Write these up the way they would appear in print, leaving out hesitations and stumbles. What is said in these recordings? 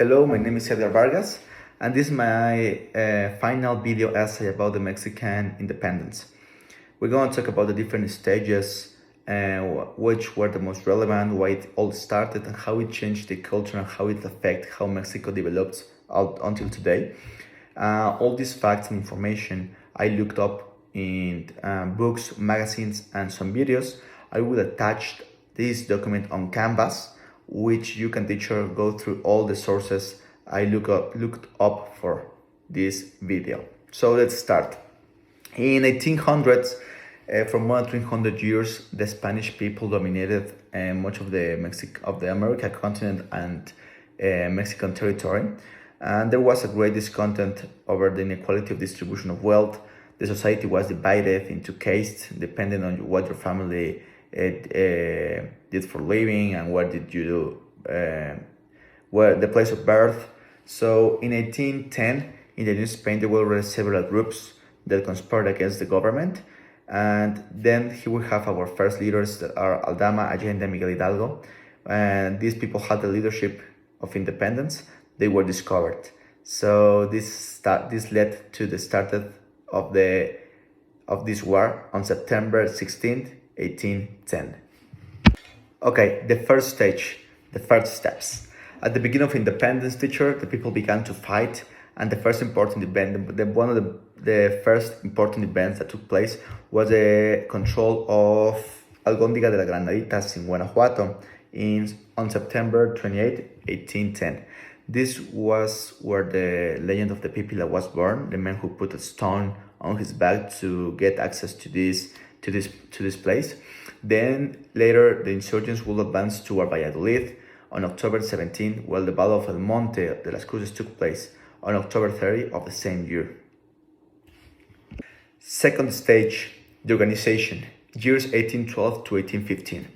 Hello, my name is Edgar Vargas, and this is my final video essay about the Mexican independence. We're going to talk about the different stages, which were the most relevant, why it all started, and how it changed the culture and how it affected how Mexico develops out until today. All these facts and information I looked up in books, magazines, and some videos. I will attach this document on Canvas, which you can teacher go through all the sources I looked up for this video. So let's start. In 1800s, for more than 300 years, the Spanish people dominated much of the American continent and Mexican territory. And there was a great discontent over the inequality of distribution of wealth. The society was divided into castes depending on what your family did for living and what did you do, where the place of birth. So in 1810, in the New Spain, there were several groups that conspired against the government. And then here we have our first leaders that are Aldama, Allende, and Miguel Hidalgo. And these people had the leadership of independence. They were discovered. So this led to the start of this war on September 16th, 1810. Okay, the first stage, the first steps. At the beginning of independence, the people began to fight, and the first important event, one of the first important events that took place was the control of Algóndiga de la Granaditas in Guanajuato on September 28, 1810. This was where the legend of the Pipila was born, the man who put a stone on his back to get access to this place. Then later the insurgents will advance toward Valladolid on October 17, while the Battle of El Monte de las Cruces took place on October 30 of the same year. Second stage, the organization, years 1812 to 1815.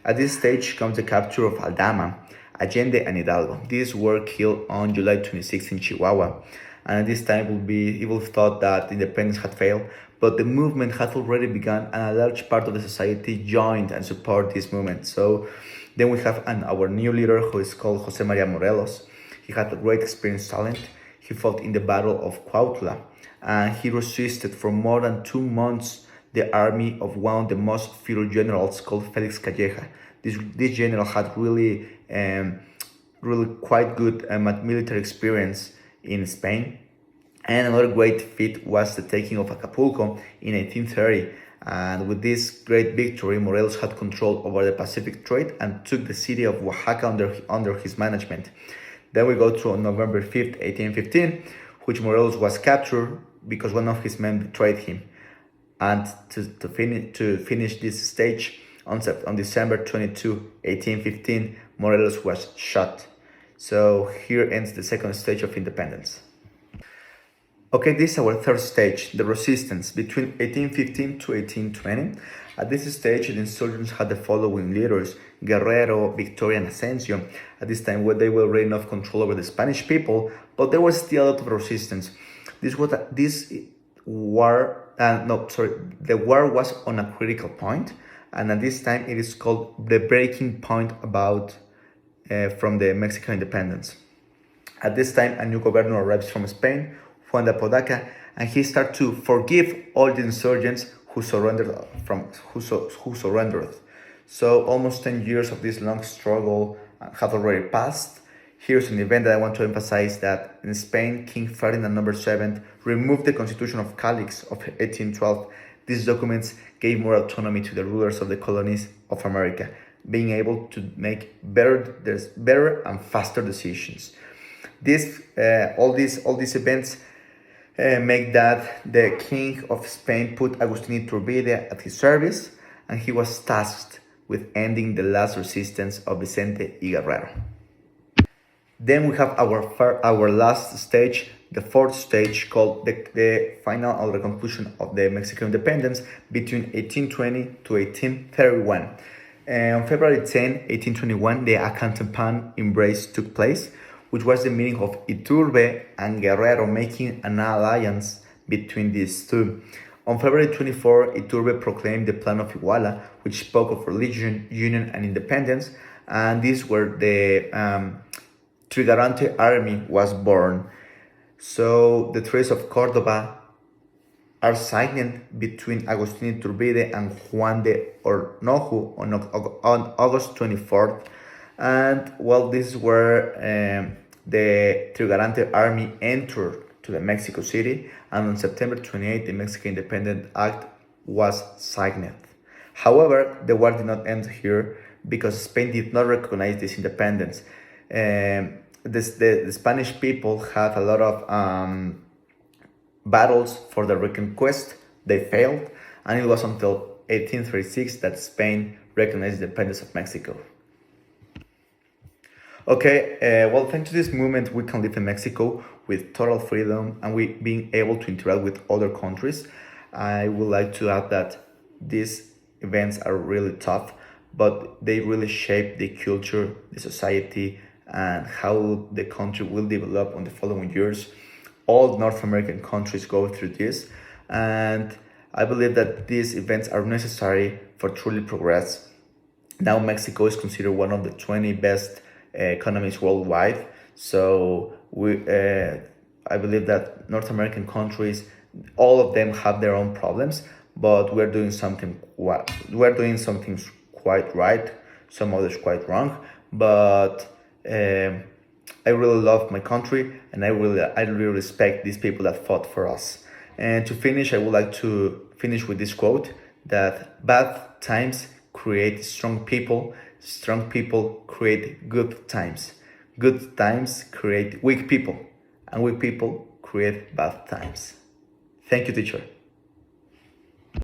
At this stage comes the capture of Aldama, Allende, and Hidalgo. These were killed on July 26 in Chihuahua, and at this time it will thought that independence had failed, but the movement had already begun, and a large part of the society joined and supported this movement. So then we have our new leader, who is called Jose Maria Morelos. He had a great experience talent. He fought in the Battle of Cuautla, and he resisted for more than 2 months the army of one of the most feared generals called Felix Calleja. This general had really quite good military experience in Spain. And another great feat was the taking of Acapulco in 1830. And with this great victory, Morelos had control over the Pacific trade and took the city of Oaxaca under his management. Then we go to November 5th, 1815, which Morelos was captured because one of his men betrayed him. And to finish this stage, on December 22, 1815, Morelos was shot. So here ends the second stage of independence. Okay, this is our third stage, the resistance, between 1815 to 1820. At this stage, the insurgents had the following leaders: Guerrero, Victoria, and Asensio. At this time, they were already enough control over the Spanish people, but there was still a lot of resistance. The war was on a critical point, and at this time, it is called the breaking point from the Mexican independence. At this time, a new governor arrives from Spain, Juan de Apodaca, and he started to forgive all the insurgents who surrendered. So almost 10 years of this long struggle have already passed. Here's an event that I want to emphasize: that in Spain, King Ferdinand VII removed the Constitution of Calix of 1812. These documents gave more autonomy to the rulers of the colonies of America, being able to make better and faster decisions. All these events make that the King of Spain put Agustín Iturbide at his service, and he was tasked with ending the last resistance of Vicente y Guerrero. Then we have our last stage, the fourth stage, called the final or the conclusion of the Mexican independence between 1820 to 1831. On February 10, 1821, the Acantepan embrace took place, which was the meeting of Iturbe and Guerrero, making an alliance between these two. On February 24, Iturbe proclaimed the Plan of Iguala, which spoke of religion, union, and independence, and these were the Trigarante army was born. So the treaties of Cordoba are signed between Agustin Iturbide and Juan de Ornoju on August 24th. And well, this is where the Trigarante army entered to the Mexico City, and on September 28th, the Mexican Independent Act was signed. However, the war did not end here because Spain did not recognize this independence. The Spanish people had a lot of battles for the reconquest. They failed, and it was until 1836 that Spain recognized the independence of Mexico. Okay, well, thanks to this movement, we can live in Mexico with total freedom and we being able to interact with other countries. I would like to add that these events are really tough, but they really shape the culture, the society, and how the country will develop in the following years. All North American countries go through this, and I believe that these events are necessary for truly progress. Now Mexico is considered one of the 20 best economies worldwide. So I believe that North American countries, all of them have their own problems, but we're doing something quite right, some others quite wrong. But I really love my country, and I really respect these people that fought for us. And to finish, I would like to finish with this quote that bad times create strong people create good times create weak people, and weak people create bad times. Thank you, teacher.